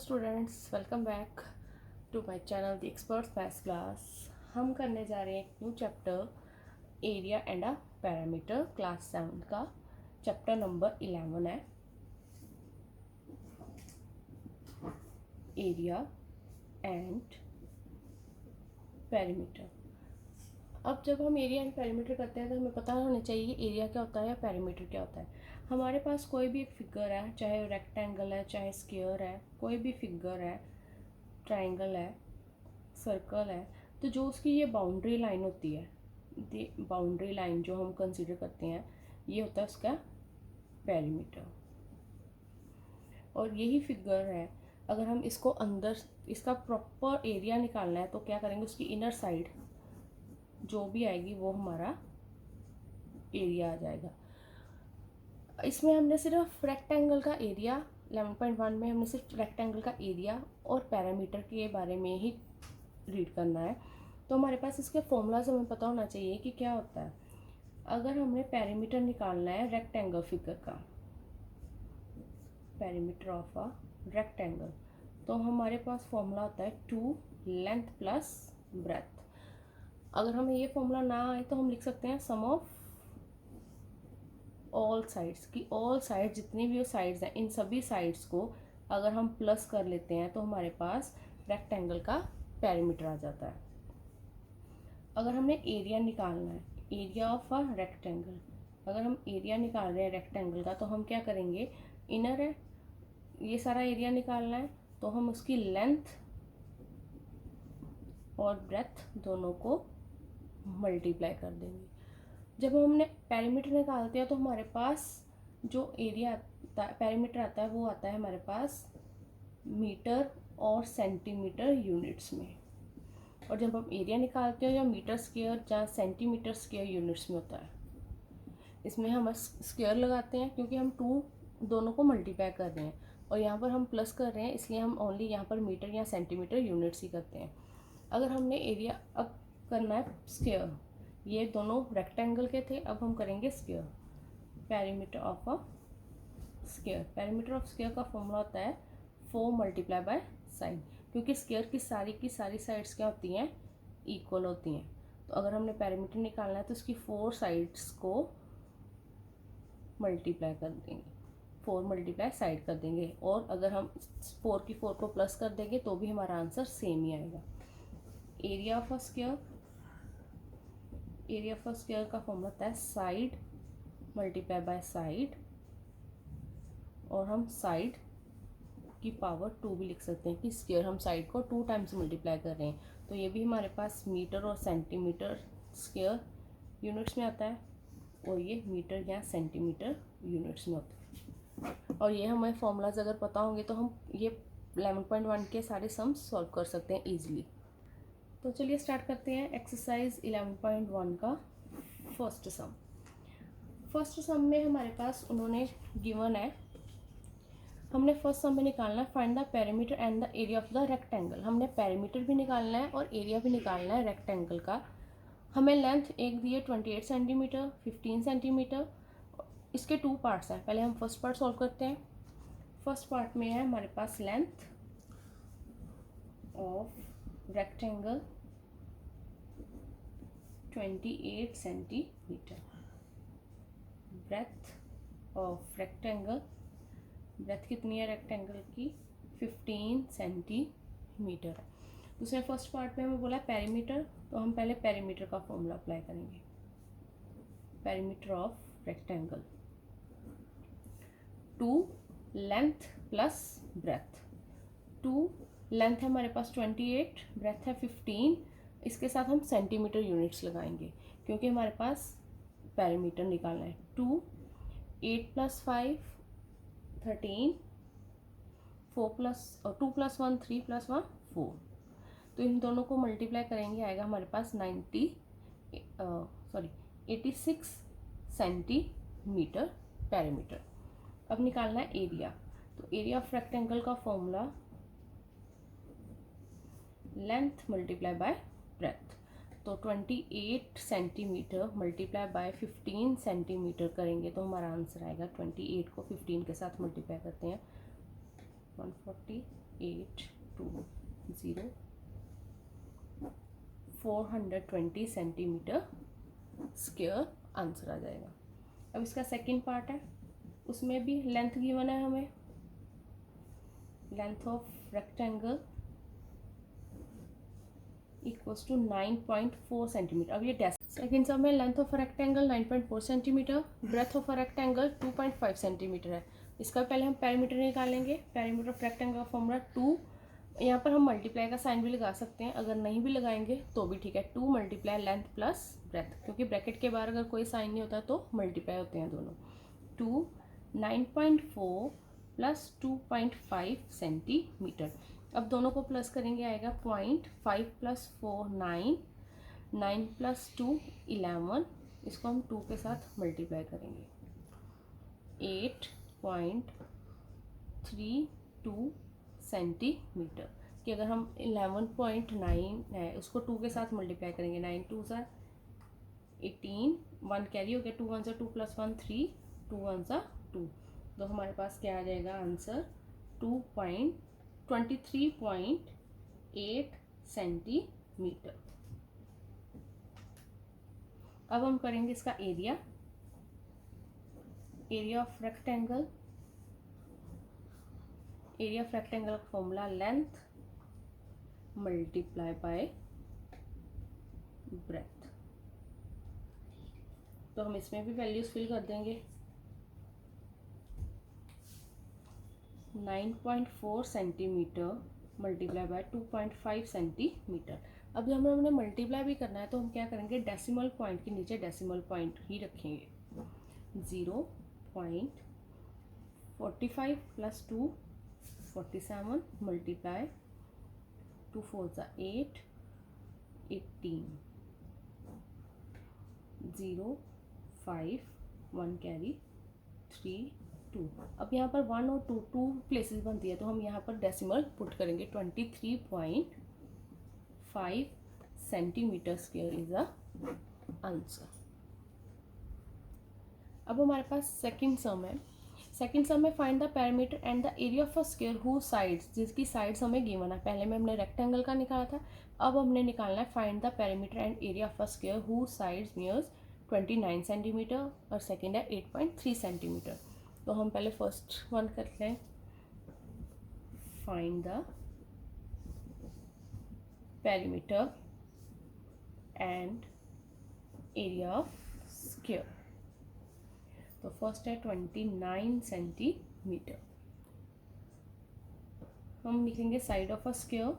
Students, welcome back to my channel the expert maths class. हम करने जा रहे हैं एक new chapter area and a parameter, class 7 का चैप्टर नंबर 11 है एरिया एंड पैरामीटर। अब जब हम एरिया एंड पैरामीटर करते हैं तो हमें पता होना चाहिए एरिया क्या होता है या पैरामीटर क्या होता है। हमारे पास कोई भी एक फिगर है, चाहे रेक्टेंगल है, चाहे स्क्वायर है, कोई भी फिगर है, ट्राइंगल है, सर्कल है, तो जो उसकी ये बाउंड्री लाइन होती है, बाउंड्री लाइन जो हम कंसीडर करते हैं, ये होता है उसका पैरीमीटर। और यही फिगर है, अगर हम इसको अंदर इसका प्रॉपर एरिया निकालना है तो क्या करेंगे, उसकी इनर साइड जो भी आएगी वो हमारा एरिया आ जाएगा। इसमें हमने सिर्फ रेक्टेंगल का एरिया 11.1 में हमने सिर्फ रेक्टेंगल का एरिया और पैरामीटर के बारे में ही रीड करना है। तो हमारे पास इसके फॉर्मूलाज हमें पता होना चाहिए कि क्या होता है। अगर हमने पैरामीटर निकालना है रेक्टेंगल फिगर का, पैरामीटर ऑफ अ रेक्टेंगल, तो हमारे पास फॉर्मूला होता है 2 लेंथ प्लस ब्रेथ। अगर हमें ये फॉर्मूला ना आए तो हम लिख सकते हैं सम ऑफ ऑल साइड्स की, ऑल साइड जितनी भी साइड्स हैं इन सभी साइड्स को अगर हम प्लस कर लेते हैं तो हमारे पास रेक्टेंगल का पैरामीटर आ जाता है। अगर हमने एरिया निकालना है, एरिया ऑफ अ रेक्टेंगल, अगर हम एरिया निकाल रहे हैं रेक्टेंगल का तो हम क्या करेंगे, इनर है ये सारा एरिया निकालना है तो हम उसकी लेंथ और ब्रेथ दोनों को मल्टीप्लाई कर देंगे। जब हमने पैरामीटर निकालते हैं तो हमारे पास जो एरिया आता है, पैरामीटर आता है, वो आता है हमारे पास मीटर और सेंटीमीटर यूनिट्स में। और जब हम एरिया निकालते हैं या मीटर स्क्वायर या सेंटीमीटर स्क्वायर यूनिट्स में होता है। इसमें हम स्क्वायर लगाते हैं क्योंकि हम दोनों को मल्टीप्लाई कर रहे हैं, और यहाँ पर हम प्लस कर रहे हैं इसलिए हम ओनली यहाँ पर मीटर या सेंटीमीटर यूनिट्स ही करते हैं। अगर हमने एरिया अब करना है स्क्वायर, ये दोनों रेक्टेंगल के थे, अब हम करेंगे square, perimeter of a square. Perimeter of square का फॉर्मूला होता है 4 मल्टीप्लाई बाय साइन, क्योंकि स्क्वायर की सारी साइड्स क्या होती हैं, इक्वल होती हैं। तो अगर हमने पैरीमीटर निकालना है तो उसकी 4 साइड्स को मल्टीप्लाई कर देंगे, 4 मल्टीप्लाई साइड कर देंगे, और अगर हम 4 की 4 को प्लस कर देंगे तो भी हमारा आंसर सेम ही आएगा। Area of a square, area of a square का फॉर्मूला होता है साइड मल्टीप्लाई बाय साइड, और हम साइड की पावर 2 भी लिख सकते हैं कि स्क्वायर हम साइड को 2 टाइम्स मल्टीप्लाई कर रहे हैं। तो ये भी हमारे पास मीटर और सेंटीमीटर स्क्वायर यूनिट्स में आता है, और ये मीटर या सेंटीमीटर यूनिट्स में होता है। और ये हमें फॉर्मूलाज अगर पता होंगे तो हम ये 11.1 के सारे सम्स सॉल्व कर सकते हैं ईजिली। तो चलिए स्टार्ट करते हैं एक्सरसाइज 11.1 का फर्स्ट सम। फर्स्ट सम में हमारे पास उन्होंने गिवन है, हमने फर्स्ट सम में निकालना है find the parameter and the area of the rectangle. हमने पैरामीटर भी निकालना है और एरिया भी निकालना है रेक्टेंगल का। हमें लेंथ एक दी है 28 सेंटीमीटर, 15 सेंटीमीटर। इसके 2 पार्ट्स हैं, पहले हम फर्स्ट पार्ट सॉल्व करते हैं। फर्स्ट पार्ट में है हमारे पास length of rectangle 28 centimetre, breadth of rectangle, breadth कितनी है रेक्टेंगल की, 15 सेंटीमीटर है। दूसरे फर्स्ट पार्ट में हमें बोला पैरीमीटर, तो हम पहले पैरीमीटर का फॉर्मूला अप्लाई करेंगे। Perimeter of rectangle 2 length plus breadth. 2 length है हमारे पास 28, ब्रेथ है 15, इसके साथ हम सेंटीमीटर यूनिट्स लगाएंगे क्योंकि हमारे पास पैरीमीटर निकालना है। 2 8 प्लस 5 13, 4 प्लस 2 प्लस 1 3 प्लस 1 4, तो इन दोनों को मल्टीप्लाई करेंगे आएगा हमारे पास 86 सेंटीमीटर पैरीमीटर। अब निकालना है एरिया, तो एरिया ऑफ रेक्टेंगल का formula length multiply by breadth, तो 28 सेंटीमीटर मल्टीप्लाई बाय 15 सेंटीमीटर करेंगे तो हमारा आंसर आएगा 28 को 15 के साथ मल्टीप्लाई करते हैं 140 820 420 सेंटीमीटर स्क्वायर आंसर आ जाएगा। अब इसका सेकंड पार्ट है, उसमें भी लेंथ गिवन है हमें, length of rectangle equals to 9.4 centimetre. अब ये सेकेंड सम में length of rectangle 9.4 centimetre, breadth of rectangle 2.5 centimetre है। इसका पहले हम पैरामीटर निकालेंगे। पैरामीटर ऑफ रेक्टेंगल का फॉर्मूला 2, यहाँ पर हम मल्टीप्लाई का साइन भी लगा सकते हैं, अगर नहीं भी लगाएंगे तो भी ठीक है। 2 मल्टीप्लाई लेंथ प्लस ब्रेथ, क्योंकि ब्रैकेट के बाहर अगर कोई साइन नहीं होता तो मल्टीप्लाई होते हैं दोनों। 2 9.4 प्लस 2.5 सेंटीमीटर। अब दोनों को प्लस करेंगे, आएगा 0.5 प्लस 4 9, 9 प्लस 2 11। इसको हम 2 के साथ मल्टीप्लाई करेंगे, 8.32 सेंटीमीटर। कि अगर हम 11.9 है उसको 2 के साथ मल्टीप्लाई करेंगे, 9 2 सा 18, 1 कैरी हो गया, 2 1 सा 2 प्लस 1 3, 2 1 सा 2। तो हमारे पास क्या आ जाएगा आंसर 23.8 सेंटीमीटर। अब हम करेंगे इसका area. Area of rectangle, area of rectangle का formula length multiply by breadth. तो हम इसमें भी वैल्यूज फिल कर देंगे। 9.4 सेंटीमीटर मल्टीप्लाई बाय 2.5 सेंटीमीटर। अब जब हमने मल्टीप्लाई भी करना है तो हम क्या करेंगे, डेसिमल पॉइंट के नीचे डेसिमल पॉइंट ही रखेंगे। 0.45 प्लस 2 47 मल्टीप्लाई 2 4 8 18 0 5 1 कैरी 3 2। अब यहाँ पर 1 और 2 प्लेसेस बनती है तो हम यहाँ पर डेसिमल पुट करेंगे। 23.5 centimetre square is the answer. अब हमारे पास सेकंड सम है। सेकंड सम में find the parameter and the area of a square who sides, जिसकी साइड्स हमें गिवन है। पहले में हमने रेक्टेंगल का निकाला था, अब हमने निकालना है find the parameter and area of a square who sides nears 29 centimetre और सेकंड है 8.3 सेंटीमीटर। तो हम पहले फर्स्ट वन करते हैं, find the parameter and area of square. तो फर्स्ट है 29 सेंटीमीटर। हम लिखेंगे side of a square.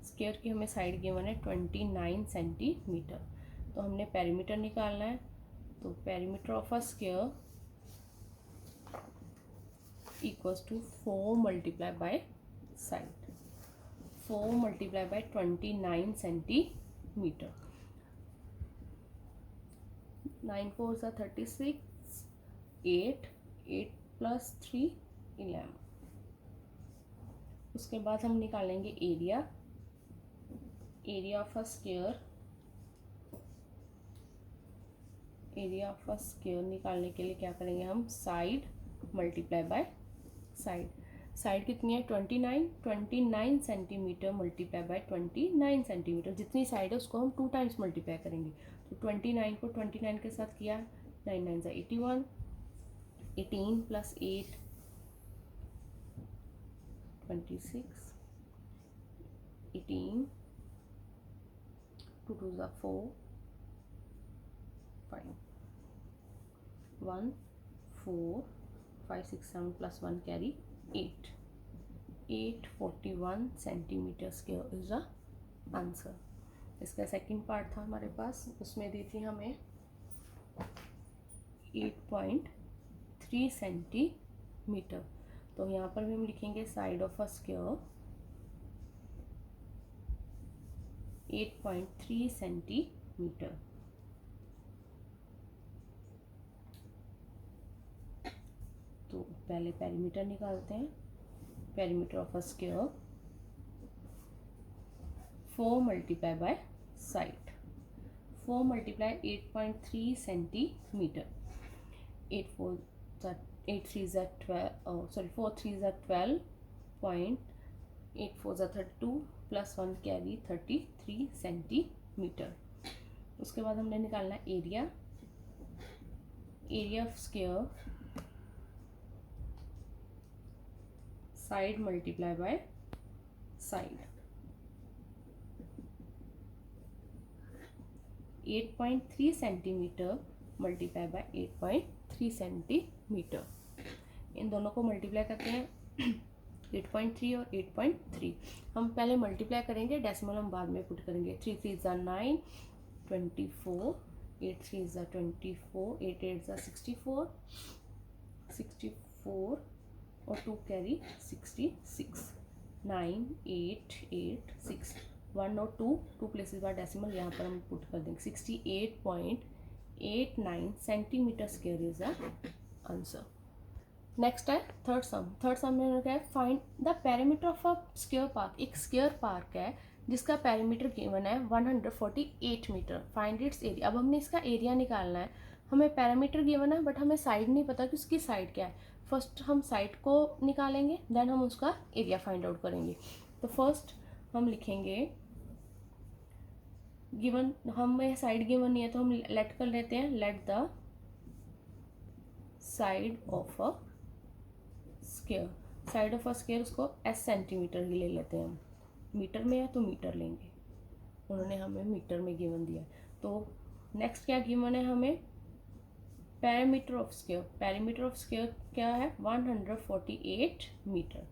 Square की हमें साइड गिवन है 29 सेंटीमीटर। तो हमने पेरीमीटर निकालना है। तो perimeter of a square equals to 4 multiply by side, 4 multiply by 29 centimetre. 9 4 सा 36, 8 प्लस 3 11। उसके बाद हम निकालेंगे area. Area of a square, area of a square निकालने के लिए क्या करेंगे हम, side multiply by side. Side कितनी है 29 सेंटीमीटर मल्टीप्लाई बाय 29 सेंटीमीटर। जितनी साइड है उसको हम 2 टाइम्स मल्टीप्लाई करेंगे। तो 29 को 29 के साथ किया, 9 9 81, 18 plus 8 26, 18 2 2 4 5 1 4 5 6 7 plus 1 carry 8 841 centimetre square is the answer. इसका सेकंड पार्ट था हमारे पास, उसमें दी थी हमें 8.3 सेंटीमीटर। तो यहाँ पर भी हम लिखेंगे side of a square 8.3 centimetre. तो पहले पेरीमीटर निकालते हैं। Perimeter of a square 4 multiply by side, 4 multiply 8.3 centimetre. 8 4 8 3s are 12, sorry 4 3s are 12 point, 8 4s are 32 plus 1 carry 33 centimetre. उसके बाद हमने निकालना है area of square side multiply by side. 8.3 centimetre multiply by 8.3 centimetre. इन दोनों को multiply करते हैं 8.3 और 8.3। हम पहले मल्टीप्लाई करेंगे, डेसिमल हम बाद में पुट करेंगे। 3 3 ज़ा 9 24, 8 3 ज़ा 24, 8 8 ज़ा 64 64 और 2 कैरी 66। 9 8 8 6 1 और 2 प्लेसेस बार डेसिमल यहाँ पर हम पुट कर देंगे। 68.89 centimetre square is the answer. Next है थर्ड सम में क्या है, find the perimeter of a square park. एक स्क्वायर पार्क है जिसका पेरीमीटर गिवन है 148 मीटर। Find its area. अब हमने इसका एरिया निकालना है। हमें पेरीमीटर गिवन है बट हमें साइड नहीं पता कि उसकी साइड क्या है। फर्स्ट हम साइड को निकालेंगे, देन हम उसका एरिया फाइंड आउट करेंगे। तो फर्स्ट हम लिखेंगे गिवन, हमें साइड गिवन नहीं है तो हम लेट कर लेते हैं, let the side of a square. Side of a square उसको एस सेंटीमीटर ही ले लेते हैं हम। मीटर में है तो मीटर लेंगे, उन्होंने हमें मीटर में गिवन दिया। तो नेक्स्ट क्या गिवन है हमें, perimeter of square. Perimeter of square क्या है 148 मीटर।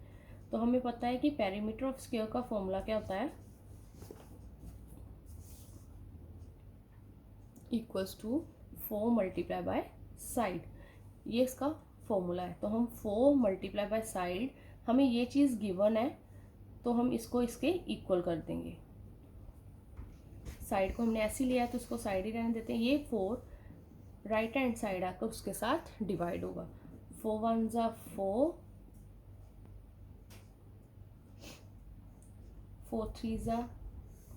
तो हमें पता है कि पेरीमीटर ऑफ स्क्वायर का फॉर्मूला क्या होता है, equals to 4 multiply by side. ये इसका फॉर्मूला है। तो हम 4 मल्टीप्लाई बाय साइड, हमें ये चीज़ गिवन है तो हम इसको इसके इक्वल कर देंगे। साइड को हमने ऐसे लिया है तो उसको साइड ही रहने देते हैं। ये 4 राइट हैंड साइड आकर उसके साथ डिवाइड होगा। 4 1 ज़ा 4, 4 3 ज़ा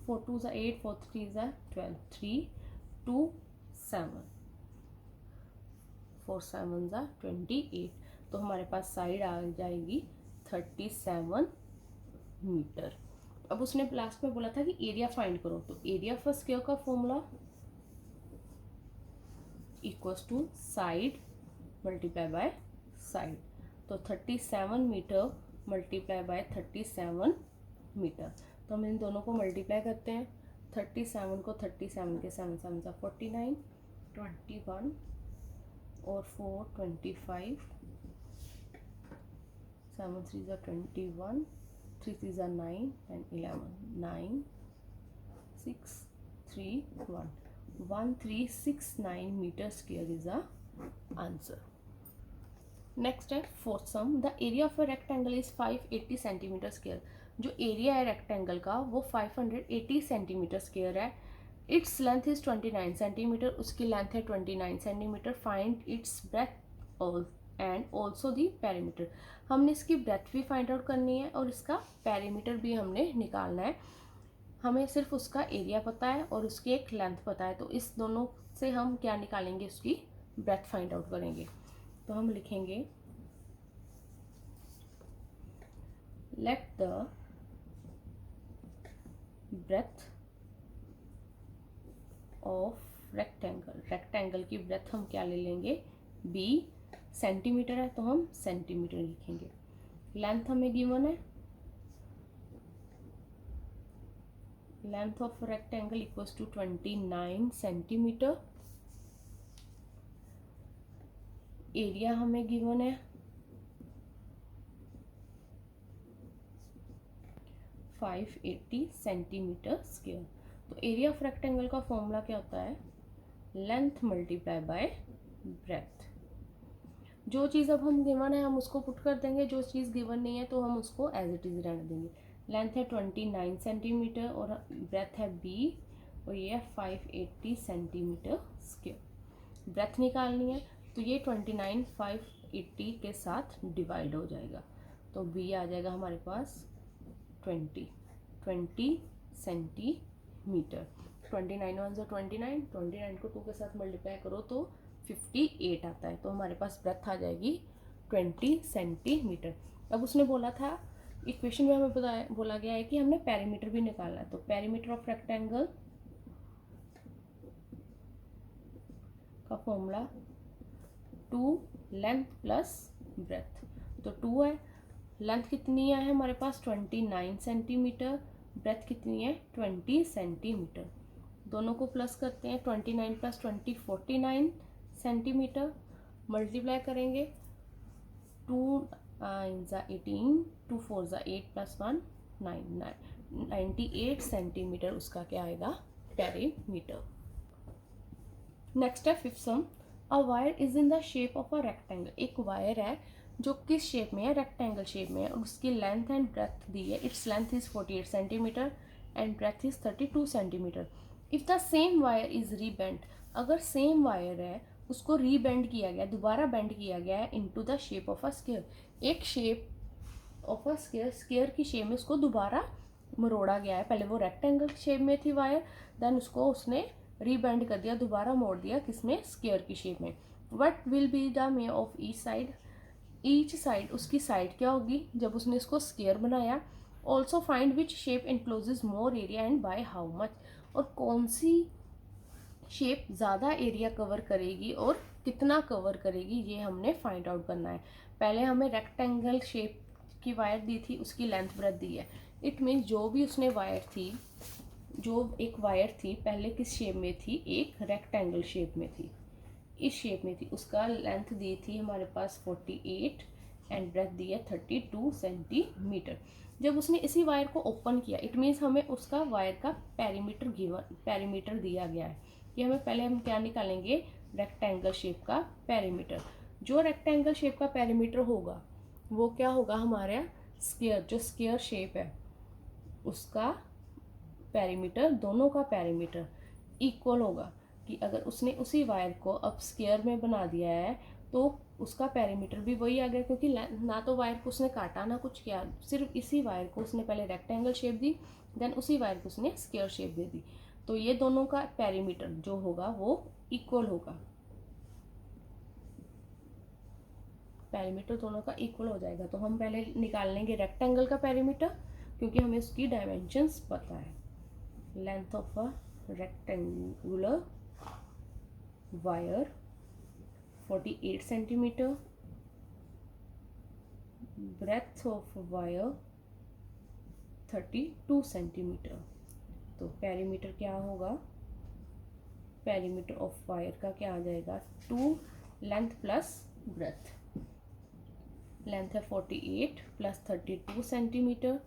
4 2 ज़ा 8, 4 3 ज़ा 12, 3 2 7, 4 7 ज़ा 28। तो हमारे पास साइड आ जाएगी 37 मीटर। अब उसने लास्ट में बोला था कि एरिया फाइंड करो। तो एरिया ऑफ स्क्वायर का formula equals to side multiply by side. तो 37 मीटर मल्टीप्लाई बाय 37 मीटर। तो हम इन दोनों को मल्टीप्लाई करते हैं। 37 को 37 के 7 7 ज़ा 49, 21 और 4 25, 7 3 ज़ा 21, 3 3 ज़ा 9 and 11, 9 6 3 1, 1369 metre square is the answer. Next है fourth sum, the area of a rectangle is 580 centimetre square. जो एरिया है रेक्टेंगल का वो 580 सेंटीमीटर स्क्वायर है। इट्स लेंथ इज 29 सेंटीमीटर, उसकी लेंथ है 29 centimetre. Find its breadth and also the perimeter. हमने इसकी ब्रेथ भी फाइंड आउट करनी है और इसका पेरीमीटर भी हमने निकालना है। हमें सिर्फ उसका एरिया पता है और उसकी एक लेंथ पता है। तो इस दोनों से हम क्या निकालेंगे, उसकी ब्रेथ फाइंड आउट करेंगे। तो हम लिखेंगे let the breadth of rectangle. Rectangle की ब्रेथ हम क्या ले लेंगे, बी। सेंटीमीटर है तो हम सेंटीमीटर लिखेंगे। लेंथ हमें गिवन है, length of rectangle equals to 29 centimetre. Area हमें गिवन है 580 सेंटीमीटर स्क्वायर। तो एरिया ऑफ रेक्टेंगल का फॉर्मूला क्या होता है, लेंथ मल्टीप्लाई बाय ब्रेथ। जो चीज़ अब हम गिवन है हम उसको पुट कर देंगे, जो चीज़ गिवन नहीं है तो हम उसको एज इट इज़ रहने देंगे। लेंथ है 29 सेंटीमीटर और ब्रेथ है बी और ये है 580 सेंटीमीटर स्क्वायर। ब्रेथ निकालनी है तो ये 29 580 के साथ डिवाइड हो जाएगा। तो बी आ जाएगा हमारे पास 20 सेंटीमीटर। 29 1 29, 29 को 2 के साथ मल्टीप्लाई करो तो 58 आता है, तो हमारे पास ब्रेथ आ जाएगी 20 सेंटीमीटर। अब उसने बोला था, इक्वेशन में हमें बोला गया है कि हमने पेरीमीटर भी निकालना है, तो पेरीमीटर ऑफ रेक्टेंगल का फॉर्मूला 2 लेंथ प्लस ब्रेथ, तो 2 है, लेंथ कितनी है हमारे पास 29 सेंटीमीटर, ब्रेथ कितनी है 20 सेंटीमीटर। दोनों को प्लस करते हैं, 29 प्लस 20 49 सेंटीमीटर, मल्टीप्लाई करेंगे 2 ज़ा 18, 2 4 ज़ा 8 प्लस 1 9 98 सेंटीमीटर उसका क्या आएगा पेरीमीटर। नेक्स्ट है fifth some, a wire is in the shape of a rectangle, एक वायर है जो किस शेप में है, रेक्टेंगल शेप में है, और उसकी लेंथ एंड ब्रेथ दी है, its length is 48 centimetre and breadth is 32 centimetre. If the same wire is rebend, अगर सेम वायर है उसको रीबेंड किया गया, दोबारा बेंड किया गया है into the shape of a square, एक shape of a square, square की शेप में उसको दोबारा मरोड़ा गया है, पहले वो रेक्टेंगल शेप में थी वायर, देन उसको उसने रीबेंड कर दिया, दोबारा मोड़ दिया किसमें, स्क्वायर की शेप में। What will be the may of each side, उसकी साइड क्या होगी जब उसने इसको स्क्वायर बनाया। Also find which shape encloses more area and by how much, और कौन सी शेप ज़्यादा एरिया कवर करेगी और कितना कवर करेगी, ये हमने फाइंड आउट करना है। पहले हमें रेक्टेंगल शेप की वायर दी थी, उसकी लेंथ ब्रेथ दी है, इट मीन्स जो भी उसने वायर थी, जो एक वायर थी पहले किस शेप में थी, एक रेक्टेंगल शेप में थी, इस शेप में थी, उसका लेंथ दी थी हमारे पास 48 एंड ब्रेथ दी है 32 सेंटीमीटर। जब उसने इसी वायर को ओपन किया, इट मीन्स हमें उसका वायर का पेरीमीटर दिया गया है कि हमें पहले हम क्या निकालेंगे, रेक्टेंगल शेप का पेरीमीटर। जो रेक्टेंगल शेप का पेरीमीटर होगा वो क्या होगा, हमारा स्क्वायर, जो स्क्वायर शेप है उसका पेरीमीटर, दोनों का पेरीमीटर इक्वल होगा, कि अगर उसने उसी वायर को अब स्क्वायर में बना दिया है तो उसका पेरीमीटर भी वही आ गया, क्योंकि ना तो वायर को उसने काटा ना कुछ किया, सिर्फ इसी वायर को उसने पहले रेक्टेंगल शेप दी, देन उसी वायर को उसने स्क्वायर शेप दे दी, तो ये दोनों का पेरीमीटर जो होगा वो इक्वल होगा, पेरीमीटर दोनों का इक्वल हो जाएगा। तो हम पहले निकाल लेंगे रेक्टेंगल का पेरीमीटर, क्योंकि हमें उसकी डायमेंशंस पता है। Length of a rectangular wire 48 centimetre, breadth of wire 32 centimetre. तो पेरीमीटर क्या होगा, पेरीमीटर ऑफ वायर का क्या आ जाएगा, 2 लेंथ प्लस ब्रेथ, लेंथ है 48 प्लस 32 सेंटीमीटर,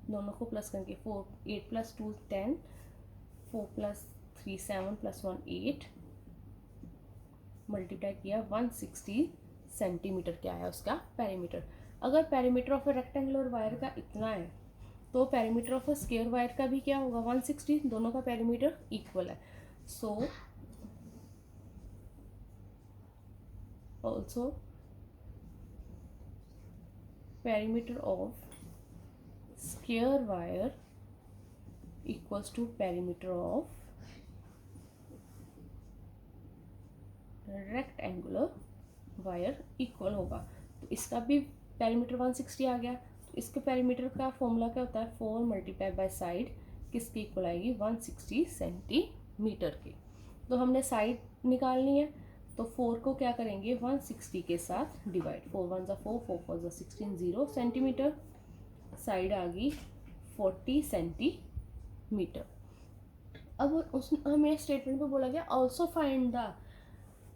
दोनों को प्लस करके 4 8 प्लस 2 10, 4 प्लस 3 7 प्लस 1 8, मल्टीप्लाई किया 160 सेंटीमीटर क्या है उसका पेरीमीटर। अगर perimeter of A rectangular wire का इतना है तो perimeter of a square wire का भी क्या होगा 160, दोनों का पेरीमीटर इक्वल है। So also perimeter of square wire equals to perimeter of rectangular wire equal होगा। तो इसका भी पेरीमीटर 160 आ गया, तो इसके पेरीमीटर का फॉर्मूला क्या होता है, 4 मल्टीप्लाई बाय साइड, किसकी इक्वल आएगी 160 सेंटीमीटर की। तो हमने साइड निकालनी है, तो 4 को क्या करेंगे 160 के साथ डिवाइड, 4 1 ज़ा 4 4 4 ज़ा 16 0 सेंटीमीटर, साइड आ गई 40 सेंटीमीटर। अब उस हमें स्टेटमेंट पे बोला गया ऑल्सो फाइंड द,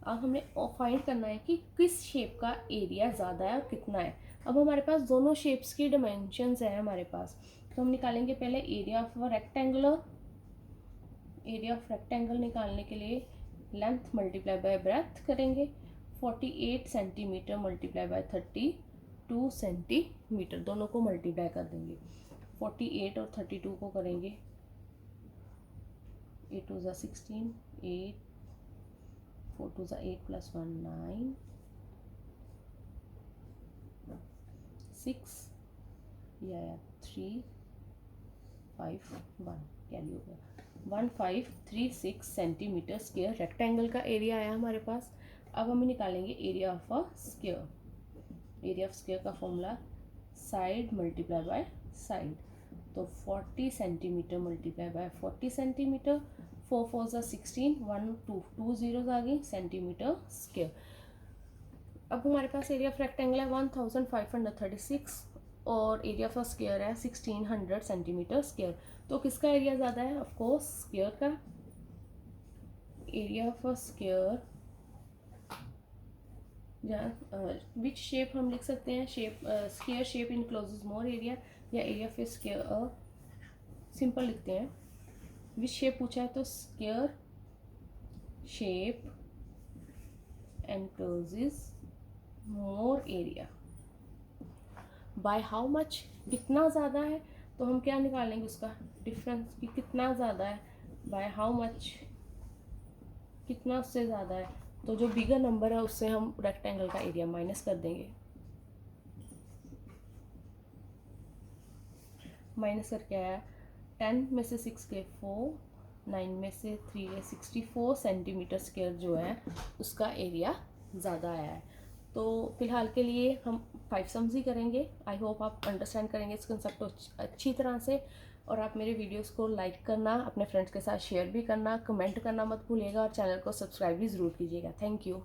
अब हमें फाइंड करना है कि किस शेप का एरिया ज़्यादा है और कितना है। अब हमारे पास दोनों शेप्स की डिमेंशंस हैं हमारे पास, तो हम निकालेंगे पहले area of rectangular, area of rectangle निकालने के लिए लेंथ मल्टीप्लाई बाय ब्रेथ करेंगे, 48 सेंटीमीटर मल्टीप्लाई बाय 32 सेंटीमीटर, दोनों को मल्टीप्लाई कर देंगे, 48 और 32 को करेंगे 8 2 ज़ा 16, 8 4 2 ज़ा 8 प्लस 1 9 6 या 3 5 1 कैरी हो गया, 1536 सेंटीमीटर स्क्वायर रेक्टेंगल का एरिया आया हमारे पास। अब हम निकालेंगे area of a square. Area of square का formula side multiply by side, तो 40 सेंटीमीटर मल्टीप्लाई बाय 40 सेंटीमीटर, 4 4 ज़ा 16, 1 2 2 जीरोज आ गई, सेंटीमीटर स्क्वायर। अब हमारे पास एरिया ऑफ रेक्टेंगल है 1536 और एरिया ऑफ स्क्वायर है 1600 सेंटीमीटर स्क्वायर। तो किसका एरिया ज़्यादा है? ऑफ कोर्स स्क्वायर का। एरिया ऑफ स्क्वायर, जहाँ विच शेप हम लिख सकते हैं, shape square shape encloses more area, या एरिया ऑफ स्क्वायर सिंपल लिखते हैं। विच शेप पूछा है तो square shape encloses more area. By how much, कितना ज़्यादा है, तो हम क्या निकालेंगे उसका डिफरेंस कि कितना ज़्यादा है। बाय हाउ मच, कितना उससे ज़्यादा है, तो जो बिगर नंबर है उससे हम रेक्टेंगल का एरिया माइनस कर देंगे। माइनस करके आया 10 में से 6 गए 4, 9 में से 3 गए 64 सेंटीमीटर स्क्वायर जो है उसका एरिया ज़्यादा आया है। तो फिलहाल के लिए हम 5 सम्स ही करेंगे। आई होप आप अंडरस्टैंड करेंगे इस कंसेप्ट को अच्छी तरह से, और आप मेरे वीडियोस को लाइक करना, अपने फ्रेंड्स के साथ शेयर भी करना, कमेंट करना मत भूलिएगा, और चैनल को सब्सक्राइब भी ज़रूर कीजिएगा। Thank you.